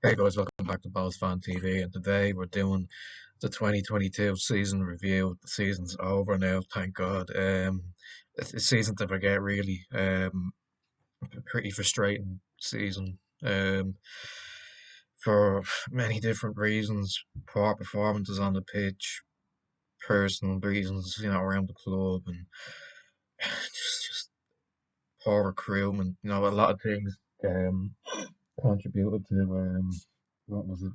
Hey guys, welcome back to Bohs Fan TV. And today we're doing the 2022 season review. The season's over now, thank God. It's a season to forget, really. A pretty frustrating season. For many different reasons, poor performances on the pitch, personal reasons, around the club, and just poor recruitment. A lot of things. Contributed to what was a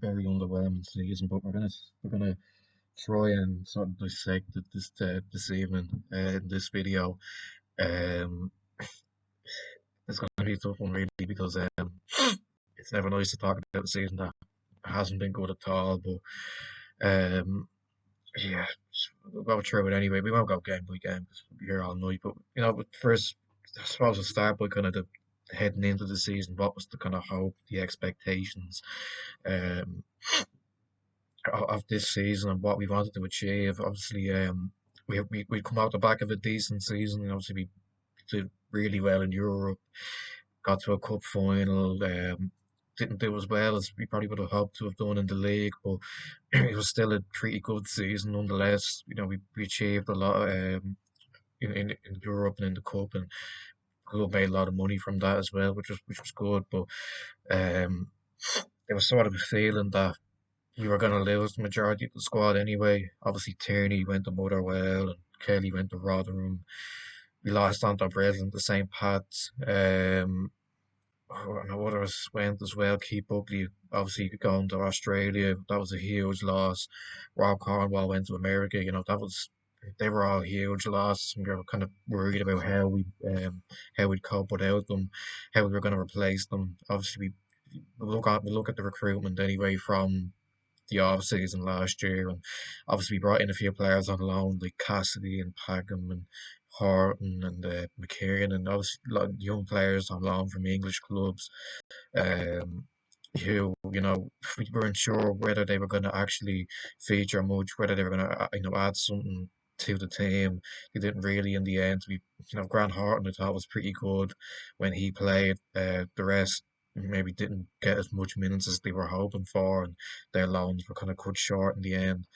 very underwhelming season. But we're gonna try and sort of dissect it this evening in this video. Um, it's gonna be a tough one really because it's never nice to talk about a season that hasn't been good at all. But um, yeah, we'll go through it anyway. We won't go game by game because we'll be here all night. But first, I suppose we'll start by kind of the heading into the season. What was the kind of hope, the expectations? Um, of this season and what we wanted to achieve. Obviously, we come out the back of a decent season, and obviously we did really well in Europe. Got to a cup final. Didn't do as well as we probably would have hoped to have done in the league, but it was still a pretty good season nonetheless. We achieved a lot in Europe and in the cup, and club made a lot of money from that as well, which was good. But um, there was sort of a feeling that we were going to lose the majority of the squad anyway. Obviously, Tierney went to Motherwell and Kelly went to Rotherham. We lost Anton Breslin to St. Pat's. No others went as well. Keith Buckley obviously going to Australia. That was a huge loss. Rob Cornwall went to America. They were all huge losses. We were kind of worried about how we'd cope without them, how we were going to replace them. Obviously, we look at the recruitment anyway from the off season last year, and obviously we brought in a few players on loan like Cassidy and Packham and Horton and McKeon, and obviously a lot of young players on loan from English clubs. Um, who we weren't sure whether they were going to actually feature much, whether they were going to add something to the team. They didn't really in the end. Grant Horton I thought was pretty good when he played. The rest maybe didn't get as much minutes as they were hoping for, and their loans were kind of cut short in the end.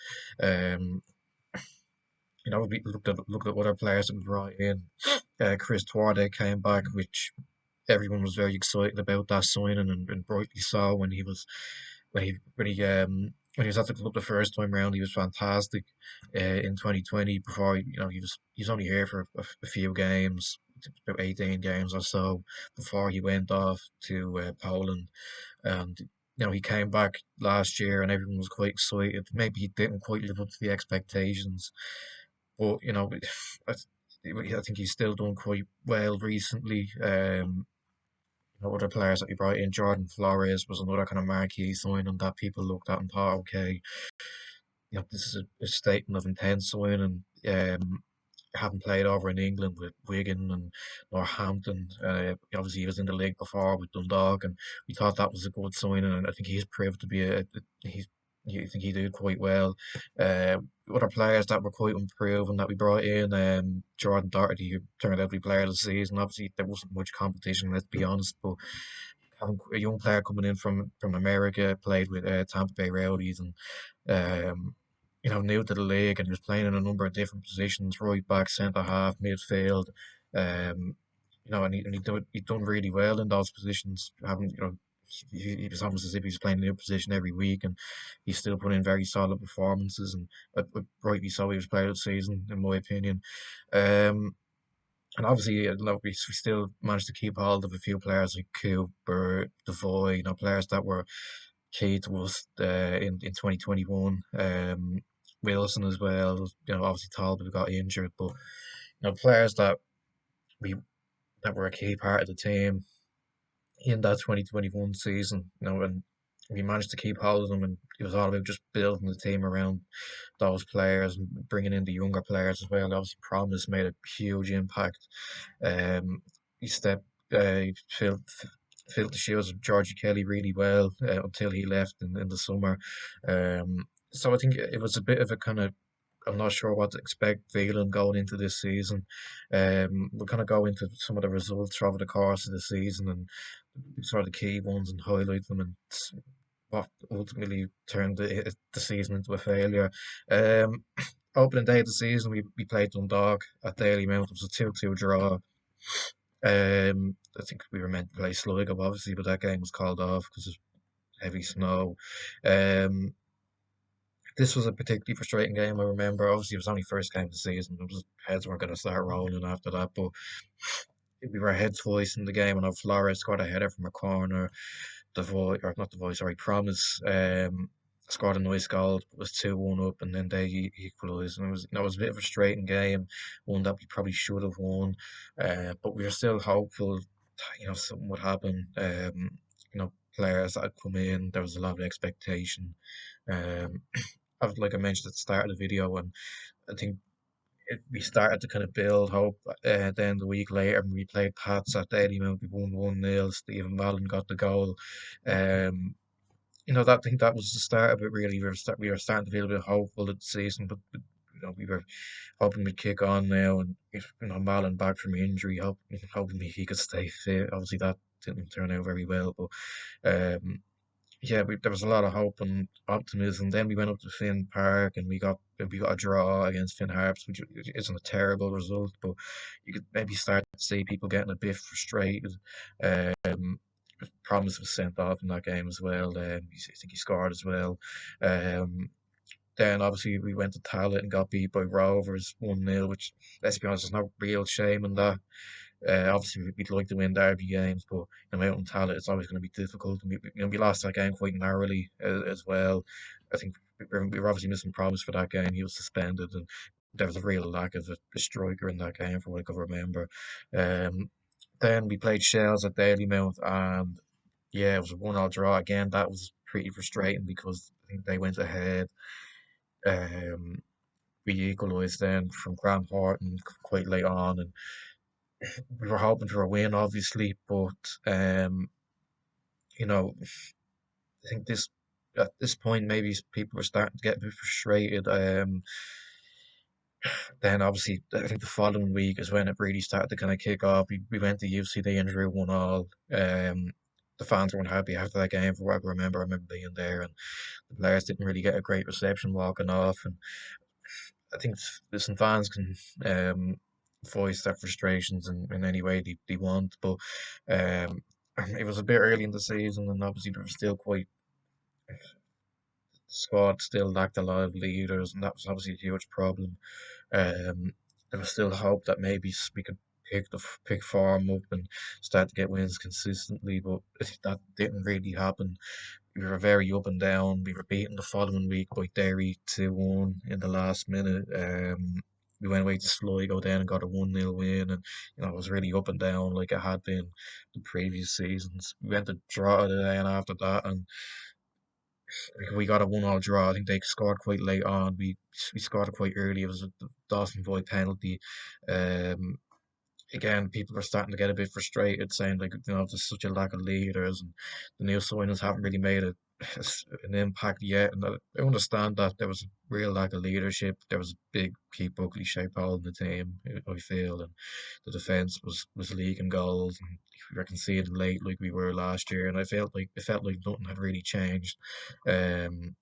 Um, we looked at other players that we brought in. Chris Tuarte came back, which everyone was very excited about that signing, and rightly so. When he was at the club the first time round, he was fantastic. In 2020, before he was only here for a few games, about 18 games or so, before he went off to Poland, and he came back last year, and everyone was quite excited. Maybe he didn't quite live up to the expectations, but I, I think he's still done quite well recently. Other players that he brought in, Jordan Flores was another kind of marquee signing that people looked at and thought, okay, this is a statement of intent signing. Having played over in England with Wigan and Northampton, obviously he was in the league before with Dundalk, and we thought that was a good signing, and I think he's proved to be he's. I think he did quite well. Uh, Other players that were quite improved that we brought in, Jordan Doherty, who turned out to be player of the season. Obviously, there wasn't much competition, let's be honest, but having a young player coming in from America, played with Tampa Bay Rowdies, and um, new to the league, and he was playing in a number of different positions: right back, centre half, midfield. Um, he done really well in those positions. Having he was almost as if he was playing a new position every week, and he still put in very solid performances, and rightly so. He was player of the season, in my opinion. Um, and obviously, look, we still managed to keep hold of a few players like Cooper, Devoy, players that were key to us in 2021. Wilson as well. Obviously Talbot got injured, but players we that were a key part of the team in that 2021 season. And we managed to keep hold of them, and it was all about just building the team around those players and bringing in the younger players as well. Obviously, Promise made a huge impact. He stepped, he filled the shoes of Georgie Kelly really well until he left in the summer. So I think it was a bit of a kind of, I'm not sure what to expect feeling going into this season. We'll kind of go into some of the results over the course of the season, and sort of the key ones and highlight them, and what ultimately turned the season into a failure. Um, Opening day of the season, we played Dundalk at Daily Mount. It was a 2-2 draw. I think we were meant to play Sligo, obviously, but that game was called off because of heavy snow. Um, this was a particularly frustrating game, I remember. Obviously, it was only first game of the season. It was, heads weren't going to start rolling after that, but we were ahead twice in the game, and Flores scored a header from a corner. The voice, or not the voice, sorry, Promise scored a nice goal. It was 2-1 up, and then they equalised. And it was, it was a bit of a frustrating game, one that we probably should have won. But we were still hopeful, something would happen. Players that had come in, there was a lot of expectation. Um, like I mentioned at the start of the video, and I think we started to kind of build hope. Then the week later, when we played Pats at Edinburgh, we won 1-0. Stephen Mallon got the goal. Um, I think that was the start of it. Really, we were starting to feel a bit hopeful at the season, but we were hoping we'd kick on now, and if Mallon back from injury, hoping he could stay fit. Obviously, that didn't turn out very well, but um, yeah, there was a lot of hope and optimism. Then we went up to Finn Park and we got a draw against Finn Harps, which isn't a terrible result, but you could maybe start to see people getting a bit frustrated. Um, Promise was sent off in that game as well. I think he scored as well. Um, then obviously we went to Tallet and got beat by Rovers 1-0, which, let's be honest, there's no real shame in that. Obviously, we'd like to win derby games, but out in Tallaght, it's always going to be difficult. And we lost that game quite narrowly as well. I think we were obviously missing Promise for that game. He was suspended, and there was a real lack of a striker in that game, from what I can remember. Um, then we played Shells at Dalymount, and yeah, it was a 1-1 draw again. That was pretty frustrating because I think they went ahead. Um, we equalised then from Grant Horton quite late on, and we were hoping for a win, obviously, but you know, I think this at this point maybe people were starting to get a bit frustrated. Then obviously I think the following week is when it really started to kind of kick off. We went to UCD and drew 1-1. The fans weren't happy after that game, for what I remember being there, and the players didn't really get a great reception walking off. And I think listen, fans can voice their frustrations in any way they want, but um, it was a bit early in the season, and obviously there was still quite the squad still lacked a lot of leaders, and that was obviously a huge problem. Um, there was still hope that maybe we could pick form up and start to get wins consistently, but that didn't really happen. We were very up and down. We were beaten the following week by Derry 2-1 in the last minute. We went away to Sligo then and got a 1-0 win, and it was really up and down like it had been the previous seasons. We went to draw the day after that, and we got a 1-1 draw. I think they scored quite late on. We scored it quite early. It was a Dawson Boyd penalty. Um, Again, people are starting to get a bit frustrated, saying like there's such a lack of leaders, and the new signings haven't really made an impact yet. And I understand that there was a real lack of leadership. There was a big, key, ugly shape hole in the team, I feel, and the defense was leaking goals, and we were conceding late like we were last year. And I felt like it felt like nothing had really changed. Um,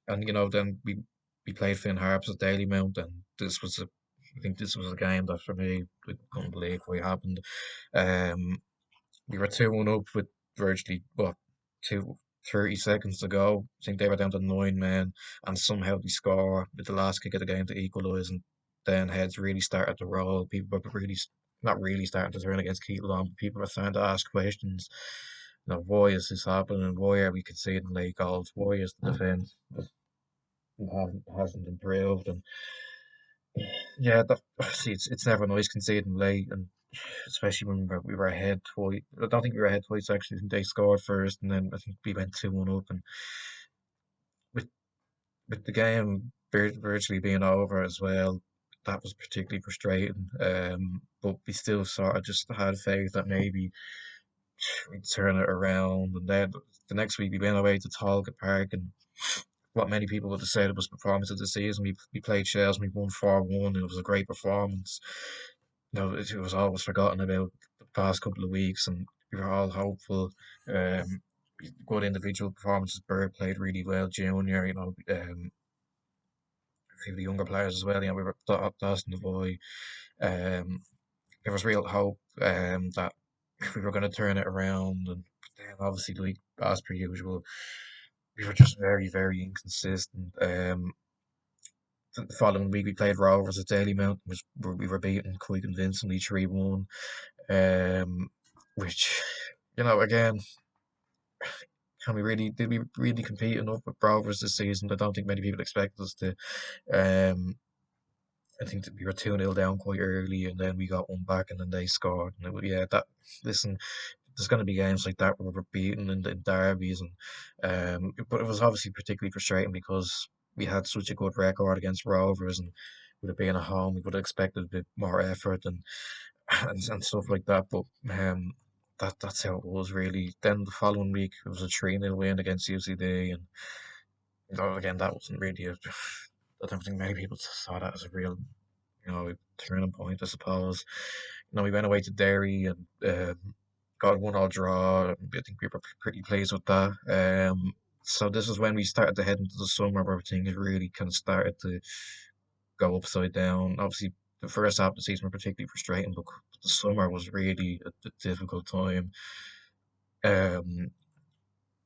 and then we played Finn Harps at Dalymount, and I think this was a game that for me I couldn't believe what happened. Um, we were 2-1 up with virtually two 30 seconds to go. I think they were down to 9 men, and somehow they score with the last kick of the game to equalise, and then heads really started to roll. People were really not really starting to turn against Keelan, but people were starting to ask questions. Why is this happening? Why are we conceding late goals? Why is the defence hasn't improved? And yeah, see, it's never nice conceding late, and especially when we were ahead twice. I don't think we were ahead twice actually. I think they scored first, and then I think we went 2-1 up. And with with the game virtually being over as well, that was particularly frustrating. But we still sort of just had faith that maybe we'd turn it around. And then the next week we went away to Talcott Park, and what many people would have said it was performance of the season. We played Shells and we won 4-1, and it was a great performance. It was always forgotten about the past couple of weeks, and we were all hopeful. Um, Good individual performances. Bird played really well. Junior, a few of the younger players as well. We were Dawson Devoy. Um, there was real hope that we were going to turn it around, and then obviously, like as per usual, we were just very, very inconsistent. The following week we played Rovers at Dalymount, which we were beaten quite convincingly 3-1. Um, which again, can we really did we really compete enough with Rovers this season? I don't think many people expected us to. Um, I think that we were 2-0 down quite early, and then we got one back, and then they scored. And yeah, that listen, there's going to be games like that where we're beaten in derbies, and but it was obviously particularly frustrating because we had such a good record against Rovers, and with it being at home, we would have expected a bit more effort and stuff like that. But that's how it was really. Then the following week, it was a 3-0 win against UCD, and again, that wasn't really I don't think many people saw that as a real turning point, I suppose. We went away to Derry and got a 1-1 draw. I think we were pretty pleased with that. So this is when we started to head into the summer where things really kind of started to go upside down. Obviously, the first half of the season were particularly frustrating, but the summer was really a difficult time. Um,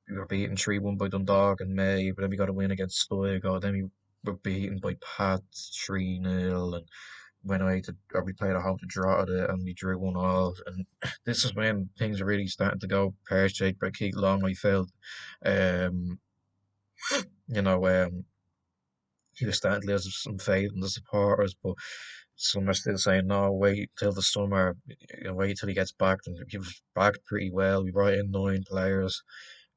we were beaten 3-1 by Dundalk in May, but then we got a win against Sligo. Then we were beaten by Pats 3-0 and went away to, or we played at home to Drogheda and we drew 1-1. And this is when things are really starting to go pear-shaped by Keith Long. I felt, um, you know, um, he was starting to lose some faith in the supporters, but some are still saying, no, wait till the summer, wait till he gets back. And he was back pretty well. We brought in 9 players.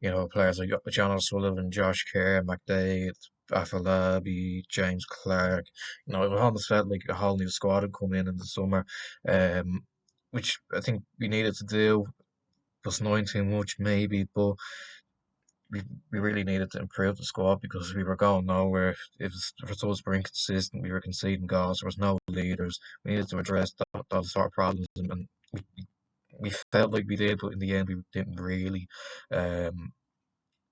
Players like John O'Sullivan, Josh Kerr, McDade, Afolabi, James Clark. It almost felt like a whole new squad had come in the summer, um, which I think we needed to do. Was 9 too much, maybe, but we, we really needed to improve the squad because we were going nowhere. The results were inconsistent. We were conceding goals. There was no leaders. We needed to address those sort of problems, and we felt like we did, but in the end, we didn't really. Um,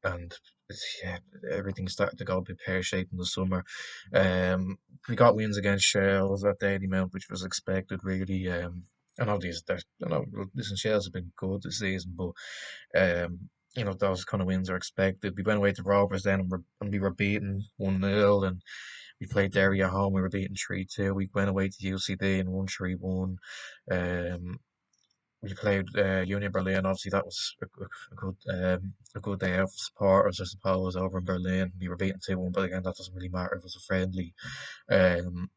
and yeah, everything started to go a bit pear-shaped in the summer. Um, we got wins against Shells at Dalymount, which was expected, really. I know listen, Shells have been good this season, but those kind of wins are expected. We went away to Rovers then, and we were beaten 1-0, and we played Derry at home. We were beaten 3-2. We went away to UCD and won 3-1. Um, we played Union Berlin. Obviously, that was a good day out for supporters, I suppose, over in Berlin. We were beaten 2-1, but again, that doesn't really matter. It was a friendly. Um,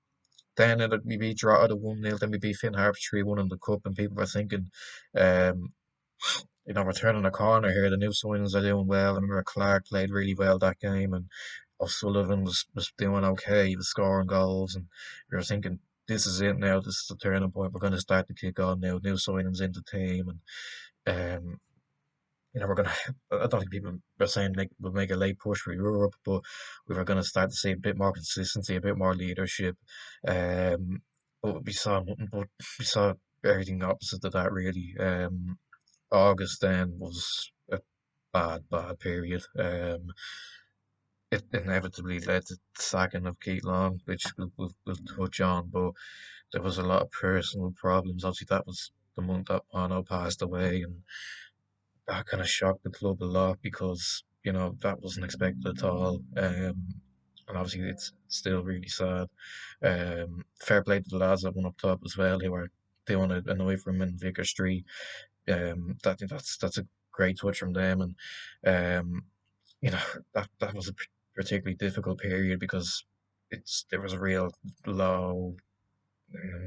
then we beat Drogheda 1-0. Then we beat Finn Harps 3-1 in the cup, and people were thinking, um, we're turning a corner here. The new signings are doing well. I remember Clark played really well that game, and O'Sullivan was doing okay. He was scoring goals, and we were thinking, this is it now. This is the turning point. We're going to start to kick on now. New signings in the team, and we're going to. I don't think people were saying like we'll make a late push for Europe, but we were going to start to see a bit more consistency, a bit more leadership. But we saw nothing. But we saw everything opposite of that, really. August then was a bad period. It inevitably led to the sacking of Keith Long, which we'll touch on, but there was a lot of personal problems. Obviously, that was the month that Bono passed away, and that kind of shocked the club a lot because, that wasn't expected at all. And obviously, it's still really sad. Fair play to the lads that went up top as well, who were doing an eye for him in Vicar Street. That's a great touch from them, and um, you know that was a particularly difficult period because there was a real low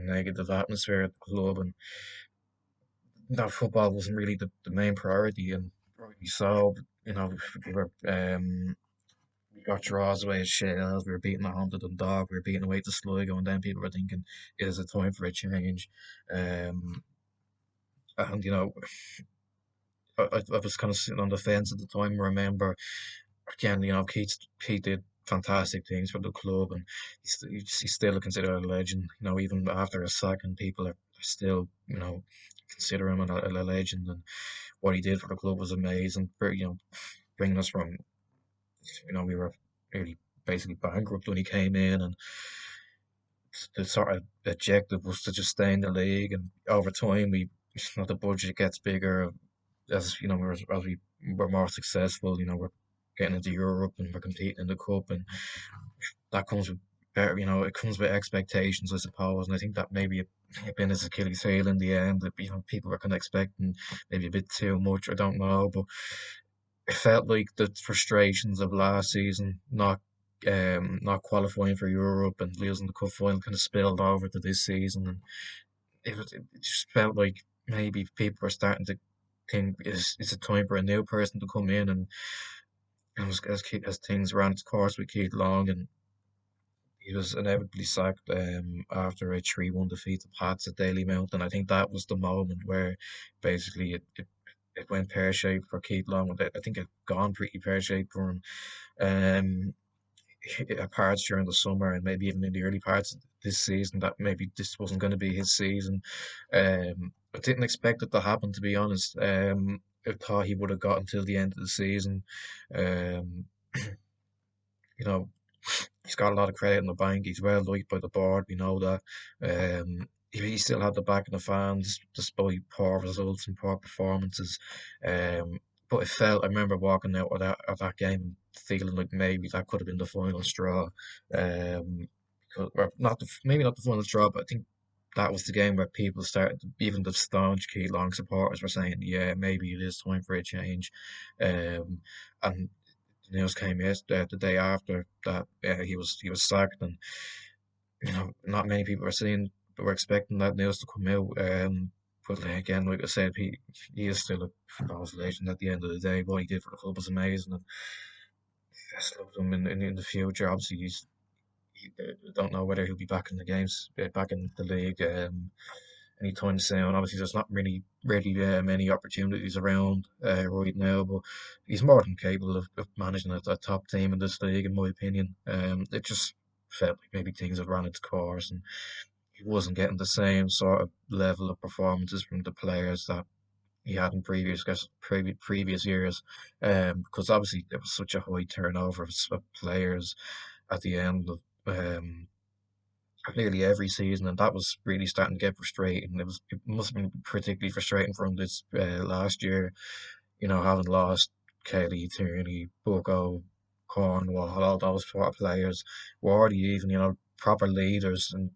negative atmosphere at the club, and that football wasn't really the main priority, and rightly so. We were we got draws away at Shales, we were beating at home to Dundalk, we were beating away to Sligo, and then people were thinking, is it time for a change? Um, and I was kind of sitting on the fence at the time. I remember again, Keith did fantastic things for the club, and he's still considered a legend. Even after a second, people are still consider him a legend, and what he did for the club was amazing. Bringing us from, we were really basically bankrupt when he came in, and the sort of objective was to just stay in the league. And over time, the budget gets bigger as as we were more successful. We're getting into Europe and we're competing in the cup, and that comes with better, it comes with expectations, I suppose. And I think that maybe it been his Achilles heel in the end. That people were kind of expecting maybe a bit too much. I don't know, but it felt like the frustrations of last season, not qualifying for Europe and losing the cup final, kind of spilled over to this season, and it just felt like maybe people were starting to think it's a time for a new person to come in, and as things ran its course with Keith Long, and he was inevitably sacked after a 3-1 defeat to Pats at Daily Mount, and I think that was the moment where basically it went pear shaped for Keith Long. I think it gone pretty pear shaped for him. Um, Parts during the summer and maybe even in the early parts of this season, that maybe this wasn't going to be his season. I didn't expect it to happen, to be honest. I thought he would have got until the end of the season. Um, you know, he's got a lot of credit in the bank. He's well liked by the board. We know that. He still had the back of the fans despite poor results and poor performances. Um, but I remember walking out of that game and feeling like maybe that could have been the final straw. Or not maybe not the final straw, but I think that was the game where people started, even the staunch Key Long supporters were saying, yeah, maybe it is time for a change. And the news came yesterday, the day after that he was sacked, and not many people were expecting that news to come out. But again, like I said, he is still a Bohs legend at the end of the day. What he did for the club was amazing, and I just love him in the future. Obviously, I don't know whether he'll be back in the games, back in the league. Anytime soon. Obviously, there's not really many opportunities around right now, but he's more than capable of managing a top team in this league, in my opinion. It just felt like maybe things had run its course, and he wasn't getting the same sort of level of performances from the players that he had in previous years. Because obviously there was such a high turnover of players at the end of nearly every season, and that was really starting to get frustrating. It must have been particularly frustrating for him this last year. Having lost Kelly, Tierney, Bucko, Cornwall, all those sort of players, Wardy even, proper leaders, and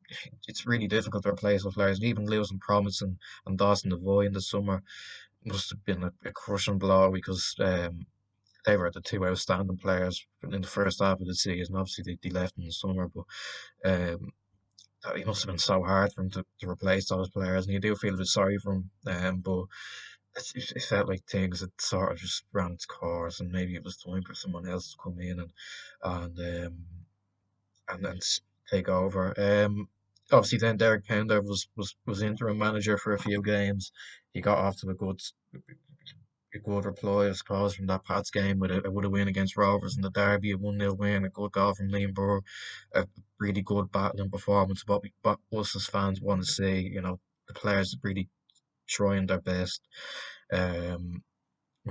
it's really difficult to replace those players. And even losing Promise and Dawson Devoy in the summer must have been a crushing blow because they were the two outstanding players in the first half of the season. Obviously, they left in the summer, but um, it must have been so hard for him to replace those players, and you do feel a bit sorry for him. But it felt like things had sort of just ran its course, and maybe it was time for someone else to come in and take over. Obviously, then Derek Pender was interim manager for a few games. He got off to a good reply, I suppose, from that Pats game with a win against Rovers in the derby, a 1-0 win, a good goal from Liam Burr, a really good battling performance. What us as fans want to see, the players really trying their best, um,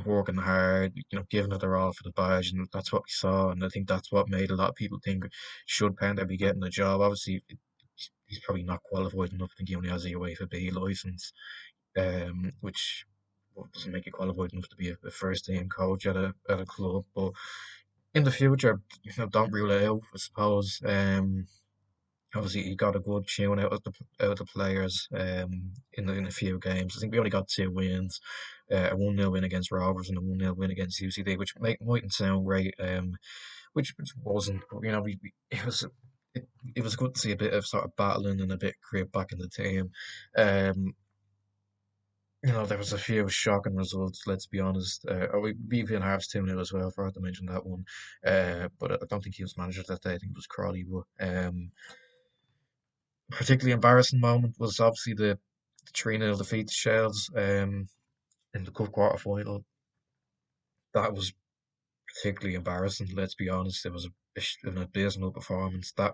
working hard, giving it their all for the badge, and that's what we saw. And I think that's what made a lot of people think, should Pender be getting the job? Obviously, he's probably not qualified enough. I think he only has a UEFA B license, which doesn't make you qualified enough to be a first team coach at a club. But in the future, don't rule it out, I suppose. Obviously, he got a good tune out of the players in a few games. I think we only got 2 wins, a 1-0 win against Rovers and a 1-0 win against UCD, which mightn't sound great, which wasn't. But, it was good to see a bit of sort of battling and a bit of grit back in the team. Um, there was a few shocking results, let's be honest. We beat Ian Harps 2-0 as well, I forgot to mention that one. But I don't think he was manager that day, I think it was Crawley. But particularly embarrassing moment was obviously the 3-0 defeat to Shells in the cup quarter final. That was particularly embarrassing, let's be honest. It was an abysmal performance. I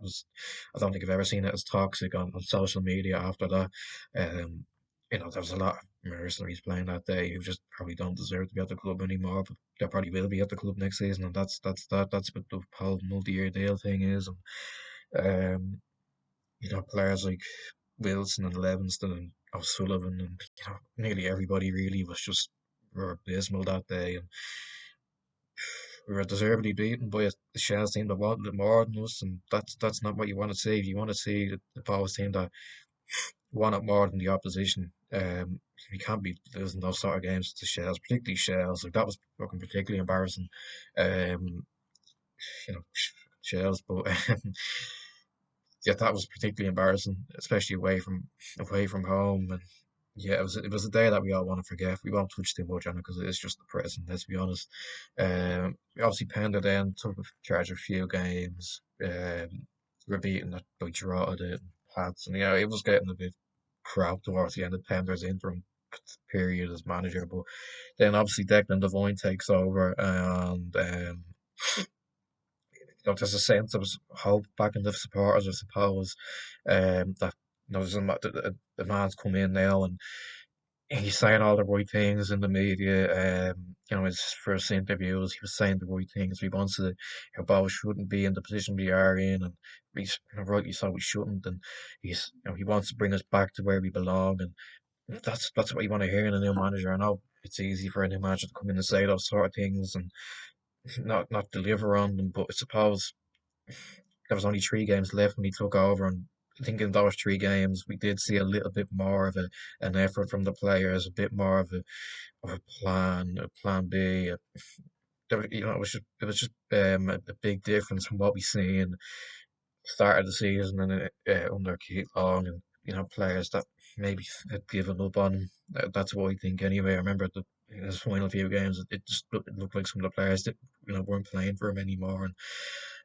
don't think I've ever seen it as toxic on social media after that. Um, There was a lot of mercenaries playing that day who just probably don't deserve to be at the club anymore, but they probably will be at the club next season, and that's what the whole multi-year deal thing is. And players like Wilson and Levingston and O'Sullivan and nearly everybody really was just were abysmal that day, and we were deservedly beaten by a Shells team that wanted it more than us, and that's not what you want to see. You want to see the Bohs team that want it more than the opposition. You can't be losing those sort of games to Shells, particularly Shells. Like that was fucking particularly embarrassing. Um, Shells, but yeah, that was particularly embarrassing, especially away from home. And yeah, it was a day that we all want to forget. We won't touch too much on it because it is just depressing. Let's be honest. Obviously, Panda then took charge of a few games. We're beaten by Drogheda and Pats, and it was getting a bit crap towards the end of Pender's interim period as manager. But then obviously Declan Devine takes over, and there's a sense of hope back in the supporters, I suppose. That the man's come in now and he's saying all the right things in the media. His first interviews, he was saying the right things. He wants to, Bow shouldn't be in the position we are in, and he's rightly so we shouldn't. And he wants to bring us back to where we belong, and that's what you want to hear in a new manager. I know it's easy for a new manager to come in and say those sort of things and not deliver on them, but I suppose there was only 3 games left when he took over, and I think in those 3 games we did see a little bit more of an effort from the players, a bit more of a plan B. It was just a big difference from what we seen start of the season and under Keith Long, and players that maybe had given up on. That's what I think anyway. I remember in his final few games, it looked like some of the players that weren't playing for him anymore,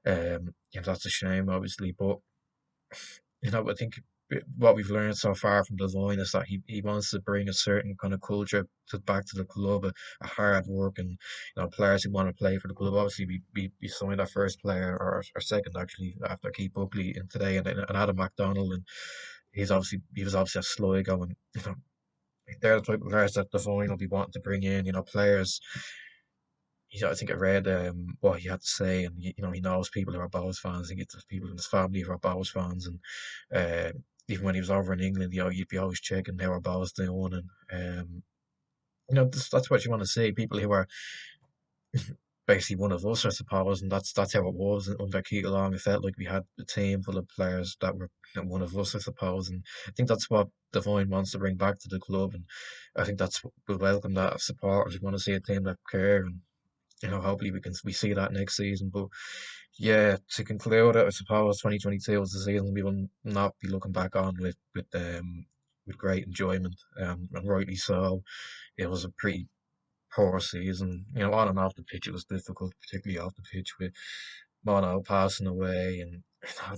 and that's a shame, obviously. But I think what we've learned so far from Devine is that he wants to bring a certain kind of culture back to the club, a hard work, and players who want to play for the club. Obviously, we signed our first player, or second actually, after Keith Buckley in today, and Adam McDonald, and he was obviously a Sligo, and they're the type of players that Devine will be wanting to bring in. Players. I think I read what he had to say, and he knows people who are Bohs fans. He gets people in his family who are Bohs fans, and even when he was over in England, you'd be always checking how are Bohs doing, and that's what you want to see. People who are basically one of us, I suppose, and that's how it was under Keith Long. It felt like we had a team full of players that were one of us, I suppose, and I think that's what Devine wants to bring back to the club, and I think that's we welcome that supporters. We want to see a team that care, and hopefully we see that next season. But yeah, to conclude it, I suppose 2022 was the season we will not be looking back on with great enjoyment, and rightly so. It was a pretty poor season. On and off the pitch it was difficult, particularly off the pitch with Mono passing away and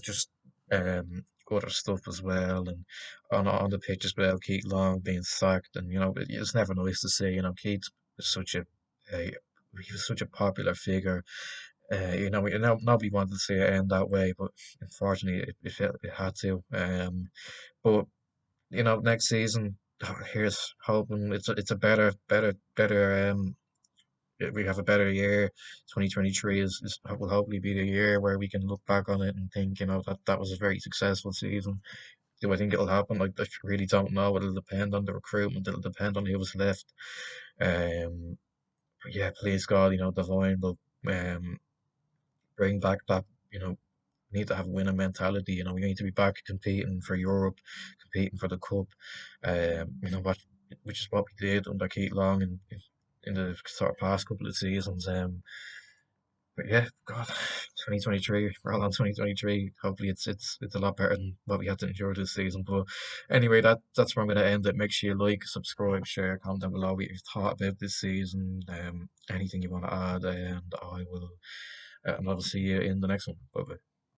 just other stuff as well, and on the pitch as well, Keith Long being sacked, and it's never nice to see. Keith was a he was such a popular figure. Nobody wanted to see it end that way, but unfortunately, it felt it had to. But next season, here's hoping it's a better. We have a better year. 2023 will hopefully be the year where we can look back on it and think, that was a very successful season. Do I think it'll happen? Like, I really don't know. It'll depend on the recruitment. It'll depend on who was left. Um, but yeah, please God, Devine will um bring back that. Need to have a winning mentality. We need to be back competing for Europe, competing for the cup. What, which is what we did under Keith Long in the sort of past couple of seasons. But yeah, God, 2023, we're all on 2023. Hopefully, it's a lot better than what we had to endure this season. But anyway, that's where I'm going to end it. Make sure you like, subscribe, share, comment down below what you've thought about this season. Anything you want to add, and I will see you in the next one. Bye bye.